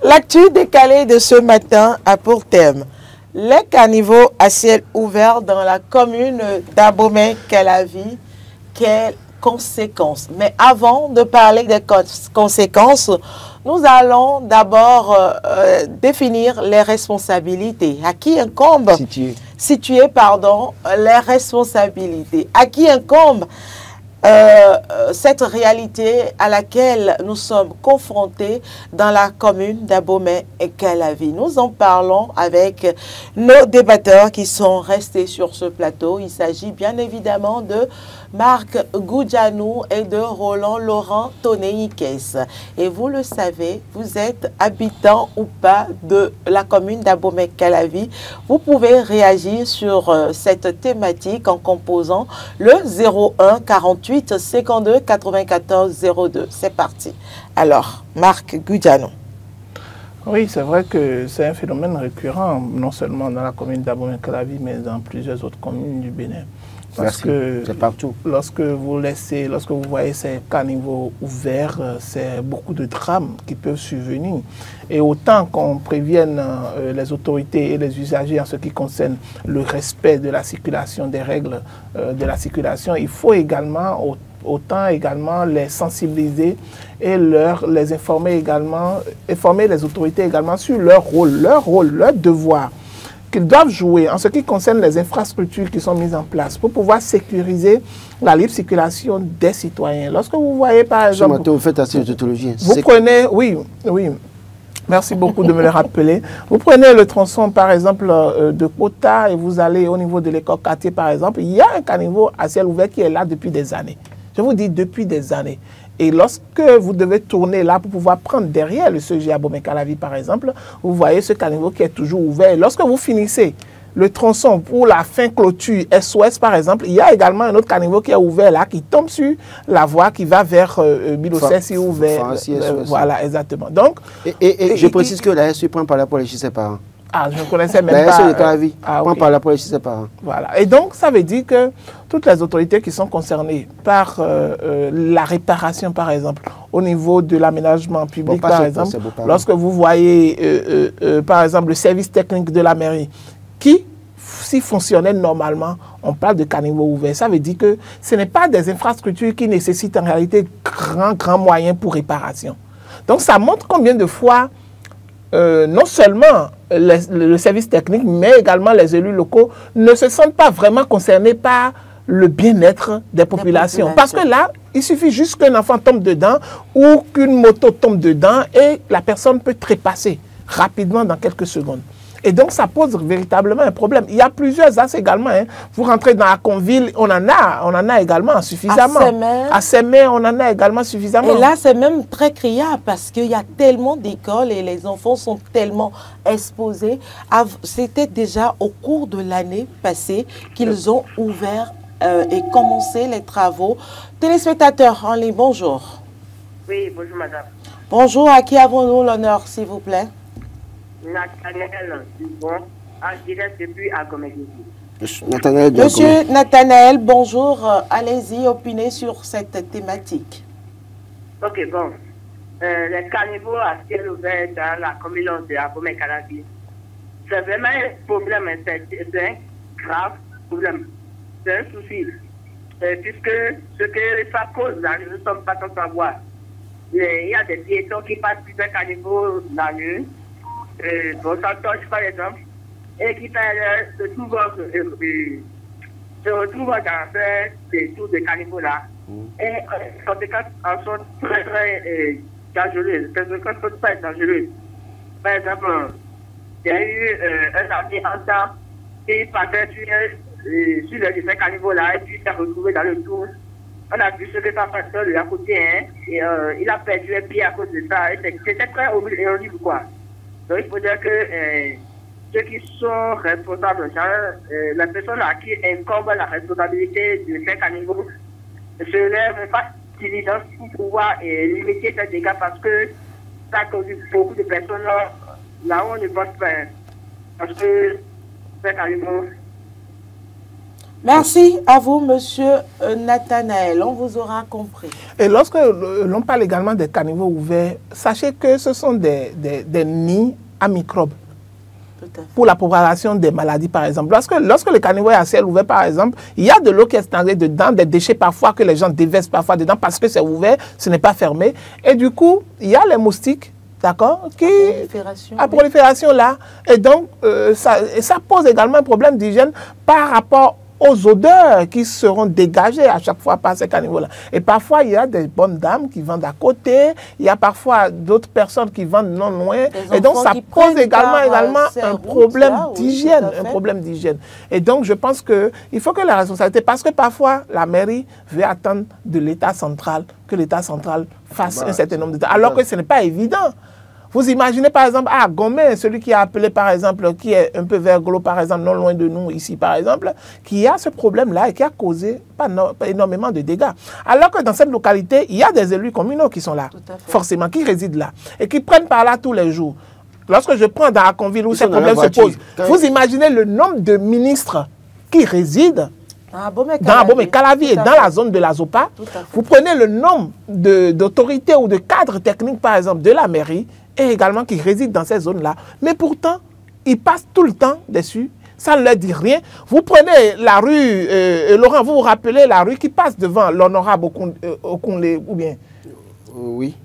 L'actu décalée de ce matin a pour thème les caniveaux à ciel ouvert dans la commune d'Abomey-Calavi. Quelles conséquences? Mais avant de parler des conséquences, nous allons d'abord définir les responsabilités. À qui incombe situer les responsabilités. À qui incombe cette réalité à laquelle nous sommes confrontés dans la commune d'Abomey-Calavi. Nous en parlons avec nos débatteurs qui sont restés sur ce plateau. Il s'agit bien évidemment de Marc Goudjanou et de Roland Laurent Tonéikès. Et vous le savez, vous êtes habitant ou pas de la commune d'Abomey-Calavi. Vous pouvez réagir sur cette thématique en composant le 01 48 52 94 02. C'est parti. Alors, Marc Goudjanou. Oui, c'est vrai que c'est un phénomène récurrent, non seulement dans la commune d'Abomey-Calavi, mais dans plusieurs autres communes du Bénin. Parce que c'est partout. Lorsque vous voyez ces caniveaux ouverts, c'est beaucoup de drames qui peuvent survenir. Et autant qu'on prévienne les autorités et les usagers en ce qui concerne le respect de la circulation, des règles de la circulation, il faut également les sensibiliser et les informer également, informer les autorités également sur leur rôle, leur devoir qu'ils doivent jouer en ce qui concerne les infrastructures qui sont mises en place pour pouvoir sécuriser la libre circulation des citoyens. Lorsque vous voyez par exemple... Ce matin, vous faites assez de tautologie. Vous prenez... Oui. Merci beaucoup de me le rappeler. Vous prenez le tronçon, par exemple, de Kota et vous allez au niveau de l'école quartier, par exemple. Il y a un caniveau à ciel ouvert qui est là depuis des années. Je vous dis depuis des années. Et lorsque vous devez tourner là pour pouvoir prendre derrière le CG Abomey-Calavi, par exemple, vous voyez ce caniveau qui est toujours ouvert. Et lorsque vous finissez le tronçon pour la fin clôture SOS, par exemple, il y a également un autre caniveau qui est ouvert là, qui tombe sur la voie qui va vers Bilocès ouvert. Voilà, exactement. Donc, et je précise que la SE prend par la police chez ses parents. Ah, je ne connaissais même pas. La SE de Calavi prend par la police chez ses parents. Voilà. Et donc, ça veut dire que toutes les autorités qui sont concernées par la réparation, par exemple, au niveau de l'aménagement public, par exemple, lorsque vous voyez, par exemple, le service technique de la mairie, qui, si fonctionnait normalement, on parle de caniveau ouvert. Ça veut dire que ce n'est pas des infrastructures qui nécessitent en réalité grands moyens pour réparation. Donc, ça montre combien de fois, non seulement le service technique, mais également les élus locaux ne se sentent pas vraiment concernés par le bien-être des populations. Parce que là, il suffit juste qu'un enfant tombe dedans ou qu'une moto tombe dedans et la personne peut trépasser rapidement dans quelques secondes. Et donc, ça pose véritablement un problème. Il y a plusieurs axes également. Hein. Vous rentrez dans Aconville, on en a également suffisamment. À Sémé, on en a également suffisamment. Et là, c'est même très criard parce qu'il y a tellement d'écoles et les enfants sont tellement exposés. C'était déjà au cours de l'année passée qu'ils ont ouvert et commencé les travaux. Téléspectateurs en ligne, bonjour. Oui, bonjour madame. Bonjour, à qui avons-nous l'honneur, s'il vous plaît? Nathanaël Dubon, en direct depuis Abomey-Calavi. Monsieur Nathanaël, bonjour. Allez-y, opinez sur cette thématique. Ok, bon. Les caniveaux à ciel ouvert dans la commune de Abomey-Calavi, c'est vraiment un problème, c'est un grave problème. C'est un souci. Puisque ce que ça cause, là, nous ne sommes pas sans savoir. Il y a des piétons qui passent sur des caniveaux la nuit. Bon, ça touche par exemple, et qui se retrouvent dans ces tours de caniveaux là. Et les conséquences en sont très dangereuses. Les conséquences sont très dangereuses. Par exemple, il y a eu un ami en temps qui passait sur ces caniveaux là et puis s'est retrouvé dans le tour. On a vu ce que ça fait de la côté, hein, et il a perdu un pied à cause de ça. C'était très horrible, quoi. Donc, il faut dire que ceux qui sont responsables, la personne à qui incombe la responsabilité de ces caniveaux se lève pas diligence pour pouvoir limiter ces dégâts parce que ça cause beaucoup de personnes là où on ne pense pas. Parce que ces caniveaux... Merci à vous, monsieur Nathanaël. On vous aura compris. Et lorsque l'on parle également des caniveaux ouverts, sachez que ce sont des nids à microbes. Pour la propagation des maladies, par exemple. Lorsque le caniveau est à ciel ouvert, par exemple, il y a de l'eau qui est stagnée dedans, des déchets parfois que les gens déversent parfois dedans parce que c'est ouvert, ce n'est pas fermé. Et du coup, il y a les moustiques, d'accord, qui... À prolifération là. Et donc, ça pose également un problème d'hygiène par rapport aux odeurs qui seront dégagées à chaque fois par ces caniveaux-là. Et parfois, il y a des bonnes dames qui vendent à côté, il y a parfois d'autres personnes qui vendent non loin. Et donc, ça pose également un problème d'hygiène, Et donc, je pense qu'il faut que la responsabilité, parce que parfois, la mairie veut attendre de l'État central, que l'État central fasse un certain nombre de temps, alors que ce n'est pas évident. Vous imaginez par exemple, à Gomé, celui qui a appelé par exemple, qui est un peu vers Glo par exemple, non loin de nous ici par exemple, qui a ce problème-là et qui a causé pas énormément de dégâts. Alors que dans cette localité, il y a des élus communaux qui sont là, forcément, qui résident là et qui prennent par là tous les jours. Lorsque je prends dans Aconville où ces problèmes se posent, vous imaginez le nombre de ministres qui résident dans Abomey-Calavi et dans la zone de la Zopa. Vous prenez le nombre d'autorités ou de cadres techniques par exemple de la mairie et également qui résident dans ces zones-là. Mais pourtant, ils passent tout le temps dessus, ça ne leur dit rien. Vous prenez la rue, Laurent, vous vous rappelez la rue qui passe devant l'honorable Okunle, ou bien? Oui.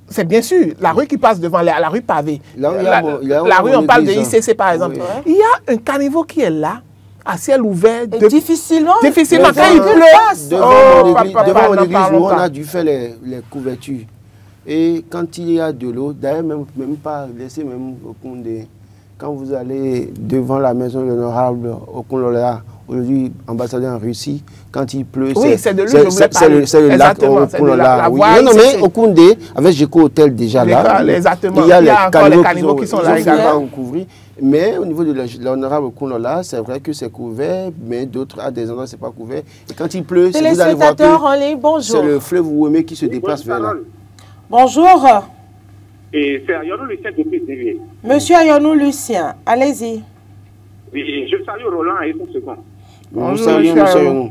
C'est bien sûr, la rue qui passe devant la rue pavée. La rue, on parle de ICC par exemple. Oui. Il y a un caniveau qui est là, à ciel ouvert. Difficilement. Difficilement, quand il pleut. Devant mon église, où on a dû faire les couvertures. Et quand il y a de l'eau, d'ailleurs, même pas laisser même Okunde, quand vous allez devant la maison de l'honorable Okunlola, aujourd'hui ambassadeur en Russie, quand il pleut, oui, c'est de lui, c'est le lac Okunlola. Oui. Non, mais Okunde, avec Géco Hôtel déjà là, il y a encore les caniveaux qui sont là également. Mais au niveau de l'honorable Okunlola, c'est vrai que c'est couvert, mais d'autres, à des endroits, c'est pas couvert. Et quand il pleut, vous allez voir que c'est le fleuve Ouémé qui se déplace vers là. Bonjour. Et c'est Ayonou Lucien depuis Séville. Monsieur Ayonou Lucien, allez-y. Oui, je salue Roland et tout ce qu'on. Bonjour, monsieur.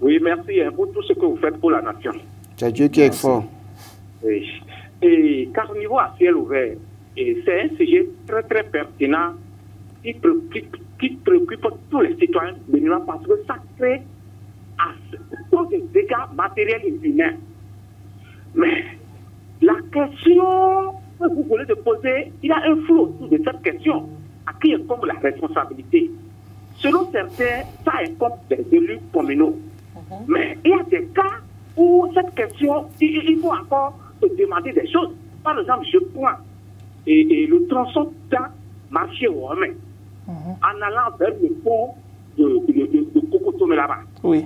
Oui, merci pour tout ce que vous faites pour la nation. C'est Dieu qui est fort. Oui. Et car au niveau à ciel ouvert, c'est un sujet très très pertinent qui préoccupe tous les citoyens béninois parce que ça crée des dégâts matériels et humains. Mais la question que vous voulez de poser, il y a un flou autour de cette question. À qui incombe la responsabilité? Selon certains, ça incombe des élus communaux. Mais il y a des cas où cette question, il faut encore se demander des choses. Par exemple, je prends le tronçon d'un marché au Romain, en allant vers le pont de Kokotome là-bas. Oui.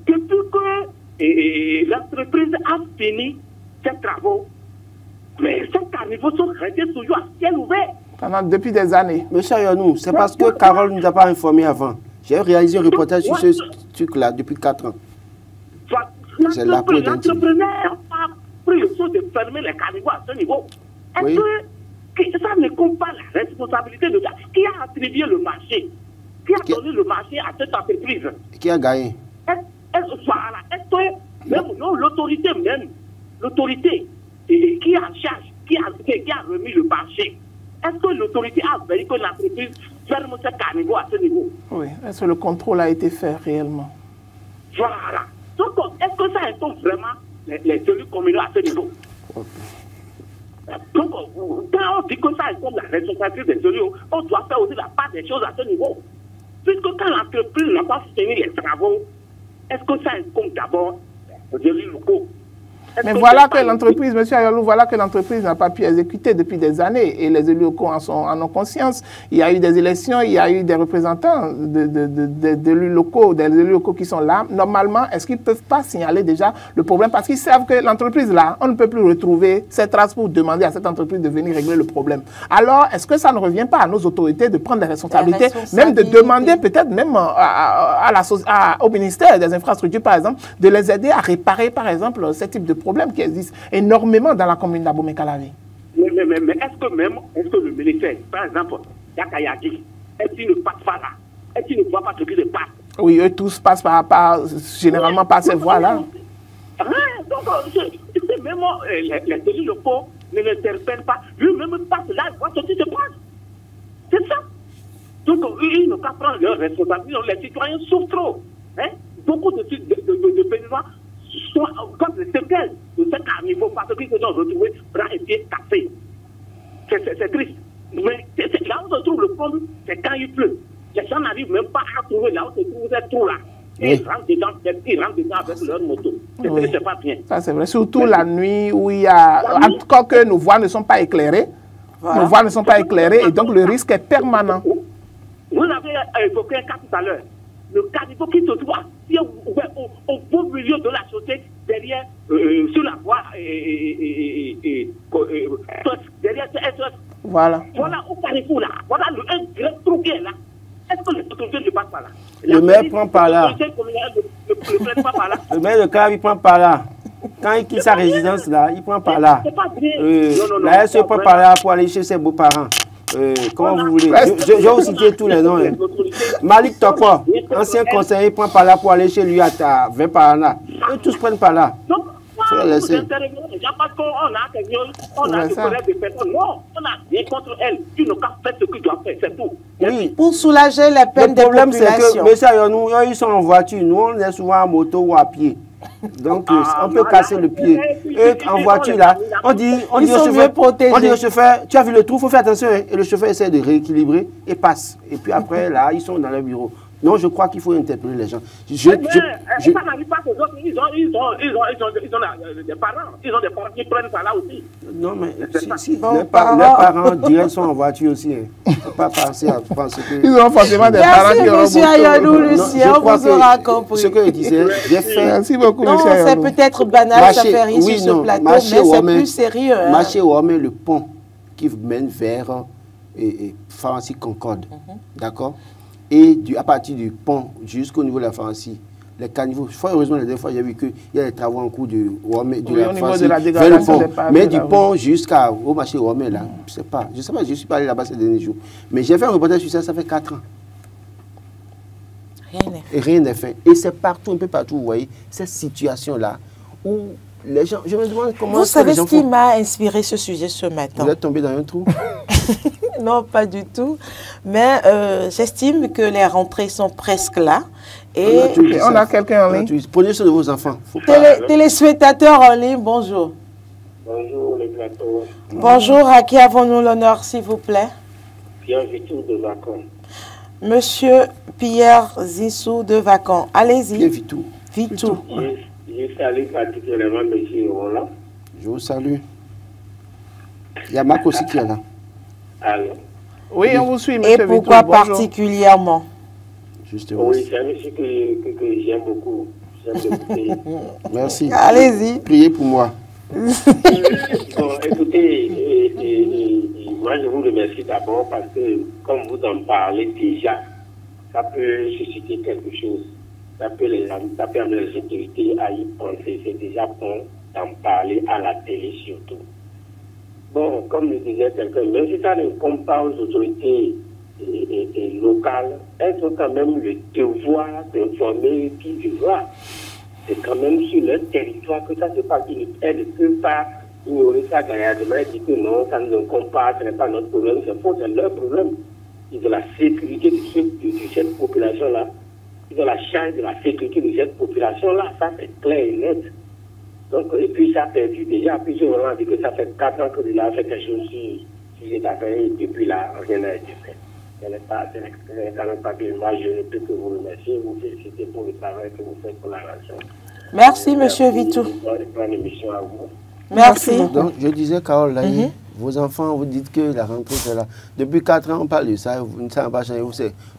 Depuis que l'entreprise a fini ses travaux, mais ces caniveaux sont restés toujours à ciel ouvert. Depuis des années. Monsieur Ayonou, c'est parce que Carole ne nous a pas informé avant. J'ai réalisé un reportage sur ce truc-là depuis 4 ans. C'est la l'entrepreneur a pris le soin de fermer les caniveaux à ce niveau. Est-ce que ça ne compte pas la responsabilité de ça? Qui a attribué le marché? Qui a donné le marché à cette entreprise? Qui a gagné? Est-ce que même l'autorité qui est en charge, qui a remis le marché, est-ce que l'autorité a veillé que l'entreprise ferme ce caniveau à ce niveau? Oui, est-ce que le contrôle a été fait réellement? Voilà. Donc, est-ce que ça incombe vraiment les élus communaux à ce niveau? Donc, quand on dit que ça incombe la responsabilité des élus, on doit faire aussi la part des choses à ce niveau. Puisque quand l'entreprise n'a pas fini les travaux, est-ce que ça incombe d'abord aux élus locaux? Mais voilà que l'entreprise, monsieur Ayolou, voilà que l'entreprise n'a pas pu exécuter depuis des années et les élus locaux en ont conscience. Il y a eu des élections, il y a eu des représentants d'élus locaux, des élus locaux qui sont là. Normalement, est-ce qu'ils ne peuvent pas signaler déjà le problème? Parce qu'ils savent que l'entreprise là, on ne peut plus retrouver ces traces pour demander à cette entreprise de venir régler le problème. Alors, est-ce que ça ne revient pas à nos autorités de prendre des responsabilités, même de demander peut-être même au ministère des infrastructures, par exemple, de les aider à réparer, par exemple, ce type de problème qui existe énormément dans la commune d'Abomey-Calavi. Mais est-ce que le ministère, par exemple, Yakayagi, est-ce qu'il ne passe pas là? Est-ce qu'il ne voit pas ce qui se passe? Oui, eux tous passent généralement par ces voies-là. Donc, c'est même les élus locaux ne l'interpellent pas. Lui-même passe là, il voit ce qui se passe. C'est ça. Donc, ils n'ont qu'à prendre leur responsabilité. Les citoyens souffrent trop. Hein? Beaucoup de paysans sont comme les séquelles de ce carnivore parce qu'ils se sont retrouvés bras et pieds cassés. C'est triste. Mais là où se trouve le problème, c'est quand il pleut. Les gens n'arrivent même pas à trouver là où se trouve ces trous-là. Ils rentrent dedans avec leur moto. C'est pas bien. Ça, c'est vrai. Surtout la nuit où il y a... En tout cas, que nos voies ne sont pas éclairées. Voilà. Nos voies ne sont pas éclairées et donc le risque est permanent. Vous avez évoqué un cas tout à l'heure. Le carnivore qui se trouve au beau milieu de la chaussée, derrière, sur la voie, derrière ce SOS. Voilà. Voilà au carrefour là. Voilà un grand trou qui est là. Est-ce que les autorités ne passent pas là? Le maire prend par là. Le maire de Car, il prend par là. Quand il quitte sa résidence là, il prend par là. La SE prend par là pour aller chez ses beaux-parents. Comment vous voulez? Je vais vous citer tous les noms. Hein. Malik Tokwa, ancien conseiller, prend par là pour aller chez lui à 20 par là. Eux tous prennent par là. On a des personnes. Non, on a rien contre elles. Ils n'ont qu'à faire ce qu'ils doivent faire, c'est tout. Oui. Pour soulager les peines des populations. Le problème, c'est que, messieurs, nous, ils sont en voiture. Nous, on est souvent en moto ou à pied. Donc, on peut casser le pied. Eux, en voiture, là, on dit au chauffeur, tu as vu le trou, il faut faire attention. Et le chauffeur essaie de rééquilibrer et passe. Et puis après, là, ils sont dans leur bureau. Non, je crois qu'il faut interpeller les gens. Ça n'arrive pas que les autres, ils ont des parents. Ils ont des parents qui prennent ça là aussi. Non, mais si les parents direct sont en voiture aussi. Il ne faut pas penser à penser que... Ils ont forcément des parents qui ont... Merci, M. Ayanou, Lucien, on vous aura compris. Ce que je disais, j'ai fait... Merci beaucoup, non, c'est peut-être banal, ça fait rire sur ce plateau, mais c'est plus sérieux. Marché Ouamé, le pont qui mène vers pharmacie Concorde, d'accord? Et à partir du pont jusqu'au niveau de la pharmacie, les caniveaux, heureusement, la dernière fois, j'ai vu qu'il y a des travaux en cours de la pharmacie vers le pont. Mais du pont jusqu'au marché Ouamé, là, je ne sais pas, je suis pas allé là-bas ces derniers jours. Mais j'ai fait un reportage sur ça, ça fait 4 ans. Rien n'est fait. Et c'est partout, un peu partout, vous voyez, cette situation-là, où les gens, je me demande comment... Vous savez ce qui m'a inspiré ce sujet ce matin? Vous êtes tombé dans un trou? Non, pas du tout. Mais j'estime que les rentrées sont presque là. Et on a quelqu'un en ligne. Prenez soin de vos enfants. Téléspectateurs en ligne, bonjour. Bonjour, les plateaux. Bonjour, à qui avons-nous l'honneur, s'il vous plaît? Pierre Vitou de Vacon. Monsieur Pierre Zissou de Vacon. Allez-y. Pierre Vitou. Vitou. Je salue particulièrement M. Roland. Je vous salue. Il y a Marc aussi qui est là. Alors. Oui, on vous suit, M. Et pourquoi particulièrement? Justement. Oui, c'est un monsieur que j'aime beaucoup. Merci. Allez-y. Priez pour moi. Bon, écoutez, moi je vous remercie d'abord parce que, comme vous en parlez déjà, ça peut susciter quelque chose. Ça peut amener les autorités à y penser. C'est déjà bon d'en parler à la télé surtout. Bon, comme le disait quelqu'un, même si ça ne compte pas aux autorités locales, elles ont quand même le devoir d'informer qui du droit. C'est quand même sur leur territoire que ça se passe. Elles ne peuvent pas ignorer ça gaillardement et dire que non, ça ne nous compte pas, ce n'est pas notre problème, c'est faux, c'est leur problème. Ils ont la sécurité de cette population-là. Ils ont la charge de la sécurité de cette population-là. Ça, c'est clair et net. Donc, et puis, ça a perdu déjà. Plusieurs moments, dit que ça fait 4 ans que il a fait quelque chose sur cette affaire et depuis là, rien n'a été fait. Ce n'est quand même pas bien. Moi, je ne peux que vous remercier, vous féliciter pour le travail que vous faites pour la nation. Merci, M. Vitou. Bonne émission à vous. Merci. Donc, je disais, Carole, là, vos enfants, vous dites que la rentrée, c'est là. Depuis 4 ans, on parle de ça, ça n'a pas changé.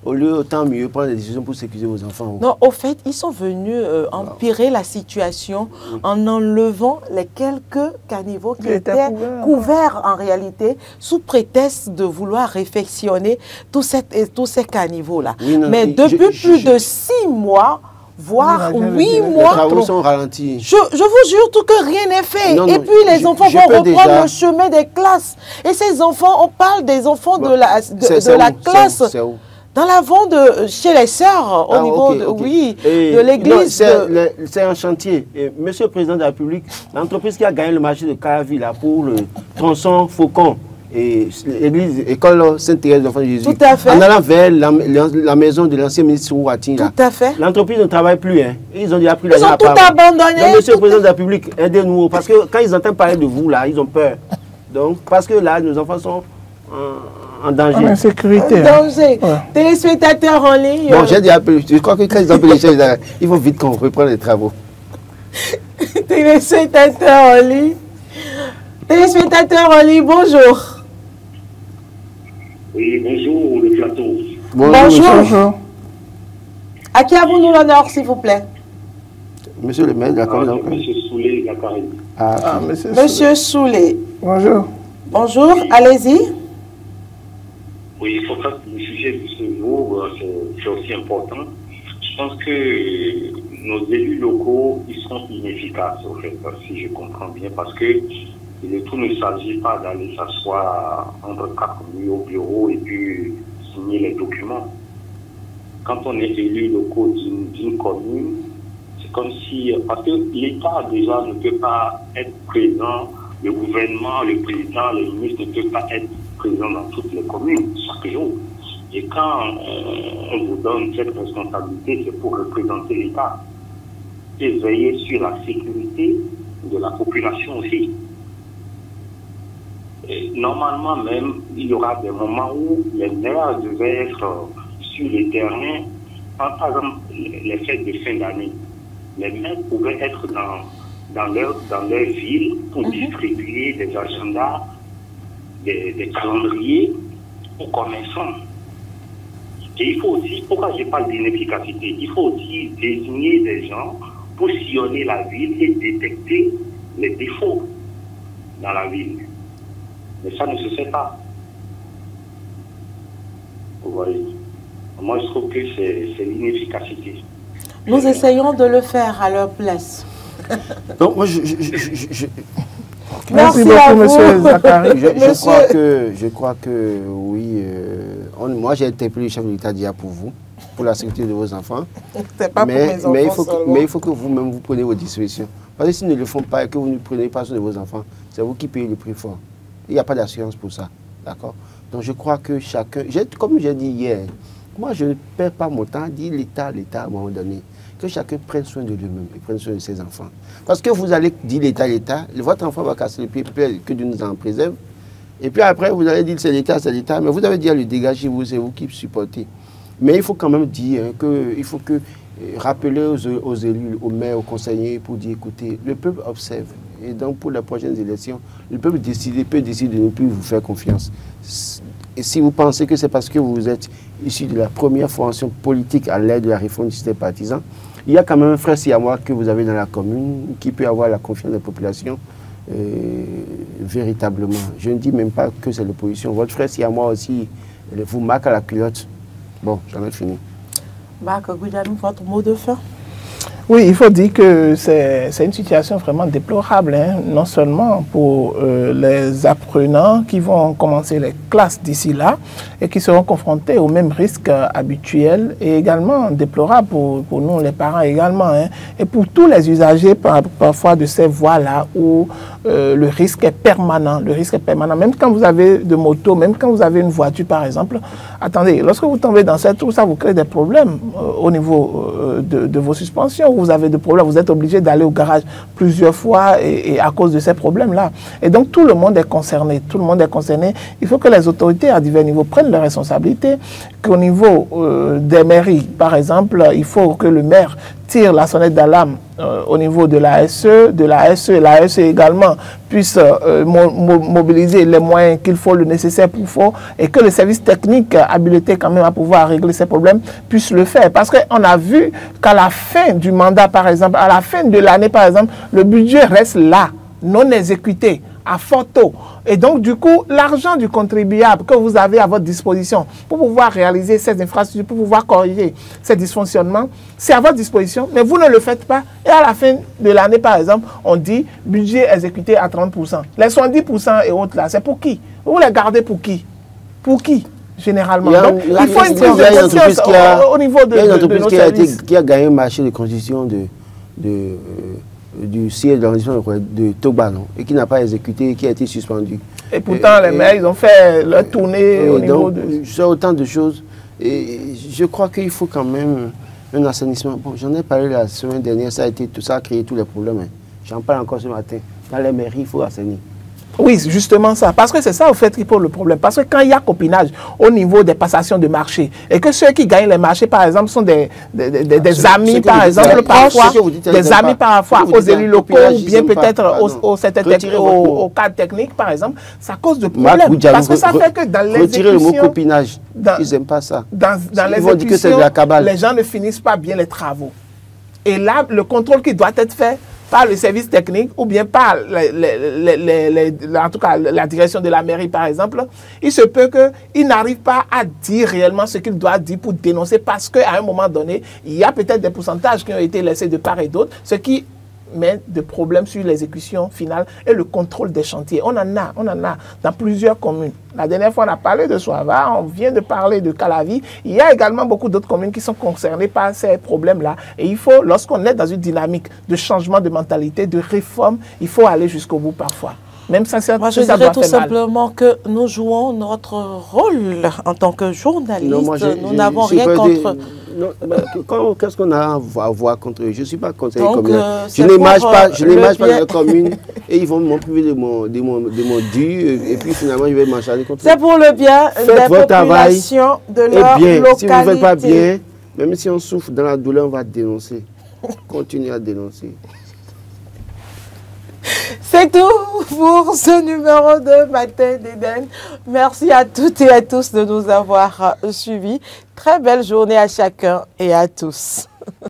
Au lieu, autant mieux prendre des décisions pour sécuriser vos enfants. Non, au fait, ils sont venus empirer la situation en enlevant les quelques caniveaux qui étaient couverts en réalité, sous prétexte de vouloir réfectionner tous ces caniveaux-là. Oui, mais depuis plus de 6 mois, voire 8 mois. Les travaux sont ralentis. Je vous jure tout que rien n'est fait. Non, et puis les enfants vont reprendre le chemin des classes. Et ces enfants, on parle des enfants de la classe. Dans la vente chez les sœurs, au niveau de l'église. C'est un chantier. Et Monsieur le Président de la République, l'entreprise qui a gagné le marché de Caravi là, pour le tronçon Faucon et l'église, école Sainte-Thérèse de l'Enfant de Jésus. Tout à fait. En allant vers la maison de l'ancien ministre Ouatin. Tout à fait. L'entreprise ne travaille plus. Hein. Ils ont déjà pris Ils ont tout abandonné. Donc, Monsieur le Président de la République, aidez-nous. Parce que quand ils entendent parler de vous, là, ils ont peur. Donc, parce que là, nos enfants sont en danger. En insécurité. En danger. Ouais. Téléspectateurs en ligne. Bon, j'ai dit appelé. Je crois que quand ils appellent les choses, il faut vite qu'on reprenne les travaux. Téléspectateurs en ligne. Téléspectateurs en ligne, bonjour. Oui, bonjour, le plateau. Bonjour. À qui avons-nous l'honneur, s'il vous plaît? Monsieur le maire de la commune. Monsieur Soulé, la Caraïbe. Monsieur Soulé. Bonjour. Bonjour, allez-y. Oui, il faut que le sujet de ce jour, c'est aussi important. Je pense que nos élus locaux, ils sont inefficaces, en fait, si je comprends bien, parce que le tout ne s'agit pas d'aller s'asseoir entre quatre murs au bureau et puis signer les documents. Quand on est élu locaux d'une commune, c'est comme si, parce que l'État déjà ne peut pas être présent, le gouvernement, le président, les ministres ne peuvent pas être présents dans toutes les communes chaque jour. Et quand on vous donne cette responsabilité, c'est pour représenter l'État et veiller sur la sécurité de la population aussi. Et normalement même, il y aura des moments où les maires devaient être sur le terrain. Par exemple, les fêtes de fin d'année, les maires pouvaient être dans leur ville pour distribuer des agendas, des calendriers aux commerçants. Et il faut aussi, pourquoi je parle d'inefficacité, il faut aussi désigner des gens pour sillonner la ville et détecter les défauts dans la ville. Mais ça ne se fait pas. Vous voyez. Moi, je trouve que c'est l'inefficacité. Nous essayons de le faire à leur place. Donc, moi, Merci beaucoup, monsieur Zakari. Je crois que oui. Moi, j'ai interpellé le chef de l'État d'IA pour vous, pour la sécurité de vos enfants. C'est pas pour mes enfants mais il faut que vous-même vous preniez vos dispositions. Parce que s'ils ne le font pas et que vous ne prenez pas soin de vos enfants, c'est vous qui payez le prix fort. Il n'y a pas d'assurance pour ça. D'accord? Donc, je crois que chacun. Comme j'ai dit hier, moi, je ne perds pas mon temps à dire l'État à un moment donné. Que chacun prenne soin de lui-même et prenne soin de ses enfants. Parce que vous allez dire l'État, votre enfant va casser le pied, que Dieu nous en préserve. Et puis après, vous allez dire c'est l'État, mais vous avez dit à le dégager, c'est vous qui supportez. Mais il faut quand même dire qu'il faut rappeler aux élus, aux maires, aux conseillers, pour dire, écoutez, le peuple observe. Et donc, pour les prochaines élections, le peuple peut décider de ne plus vous faire confiance. Et si vous pensez que c'est parce que vous êtes issu de la première formation politique à l'aide de la réforme du système partisan, il y a quand même un frère siamois que vous avez dans la commune qui peut avoir la confiance de la population véritablement. Je ne dis même pas que c'est l'opposition. Votre frère siamois aussi vous marque à la culotte. Bon, j'en ai fini. Marc Goudianou, votre mot de fin? Oui, il faut dire que c'est une situation vraiment déplorable, hein, non seulement pour les apprenants qui vont commencer les classes d'ici là et qui seront confrontés aux mêmes risques habituels, et également déplorable pour nous, les parents également, hein, et pour tous les usagers parfois de ces voies-là où le risque est permanent. Le risque est permanent. Même quand vous avez de moto, même quand vous avez une voiture par exemple, attendez, lorsque vous tombez dans cette roue, ça vous crée des problèmes au niveau de vos suspensions. Vous avez des problèmes, vous êtes obligé d'aller au garage plusieurs fois et à cause de ces problèmes-là. Et donc tout le monde est concerné, tout le monde est concerné. Il faut que les autorités à divers niveaux prennent leurs responsabilités, qu'au niveau des mairies, par exemple, il faut que le maire tire la sonnette d'alarme au niveau de la SE, et la SE également puisse mobiliser les moyens qu'il faut, le nécessaire pour faire, et que le service technique habilité quand même à pouvoir régler ces problèmes puisse le faire. Parce qu'on a vu qu'à la fin du mandat, par exemple, à la fin de l'année, par exemple, le budget reste là, non exécuté, à fort taux. Et donc, du coup, l'argent du contribuable que vous avez à votre disposition pour pouvoir réaliser ces infrastructures, pour pouvoir corriger ces dysfonctionnements, c'est à votre disposition, mais vous ne le faites pas. Et à la fin de l'année, par exemple, on dit budget exécuté à 30%. Les 70% et autres là, c'est pour qui? Vous les gardez pour qui? Pour qui? généralement. Donc, il faut une prise de conscience au niveau de nos services. Qui a gagné le marché de construction du siège d'arrondissement de Togba, et qui n'a pas exécuté, qui a été suspendu. Et pourtant, les maires, ils ont fait leur tournée au niveau de... C'est autant de choses. Et je crois qu'il faut quand même un assainissement. Bon, j'en ai parlé la semaine dernière, ça a créé tous les problèmes. Hein. J'en parle encore ce matin. Dans les mairies, il faut assainir. Oui, c'est justement ça. Parce que c'est ça, au fait, qui pose le problème. Parce que quand il y a copinage au niveau des passations de marché, et que ceux qui gagnent les marchés, par exemple, sont des amis, par exemple, parfois, des amis parfois aux élus locaux, ou bien peut-être au cadre technique, par exemple, ça cause de problèmes. Parce que ça fait que dans l'exécution... Retirer le mot copinage, ils n'aiment pas ça. Dans l'exécution, les gens ne finissent pas bien les travaux. Et là, le contrôle qui doit être fait par le service technique ou bien par en tout cas la direction de la mairie par exemple, il se peut qu'il n'arrive pas à dire réellement ce qu'il doit dire pour dénoncer parce qu'à un moment donné, il y a peut-être des pourcentages qui ont été laissés de part et d'autre, ce qui met des problèmes sur l'exécution finale et le contrôle des chantiers. On en a dans plusieurs communes. La dernière fois, on a parlé de Soava, on vient de parler de Calavi. Il y a également beaucoup d'autres communes qui sont concernées par ces problèmes-là. Et il faut, lorsqu'on est dans une dynamique de changement de mentalité, de réforme, il faut aller jusqu'au bout parfois. Même ça, moi, je dirais tout simplement que nous jouons notre rôle en tant que journalistes. Nous n'avons rien contre... Qu'est-ce qu'on a à voir contre eux? Je ne suis pas contre les communes. Je n'image pas les communes et ils vont m'en priver de mon dû et puis finalement je vais m'acharner contre eux. C'est pour le bien des populations de leur localité. Si vous ne faites pas bien, même si on souffre dans la douleur, on va dénoncer. Continuer à dénoncer. C'est tout pour ce numéro de Matin d'Eden. Merci à toutes et à tous de nous avoir suivis. Très belle journée à chacun et à tous.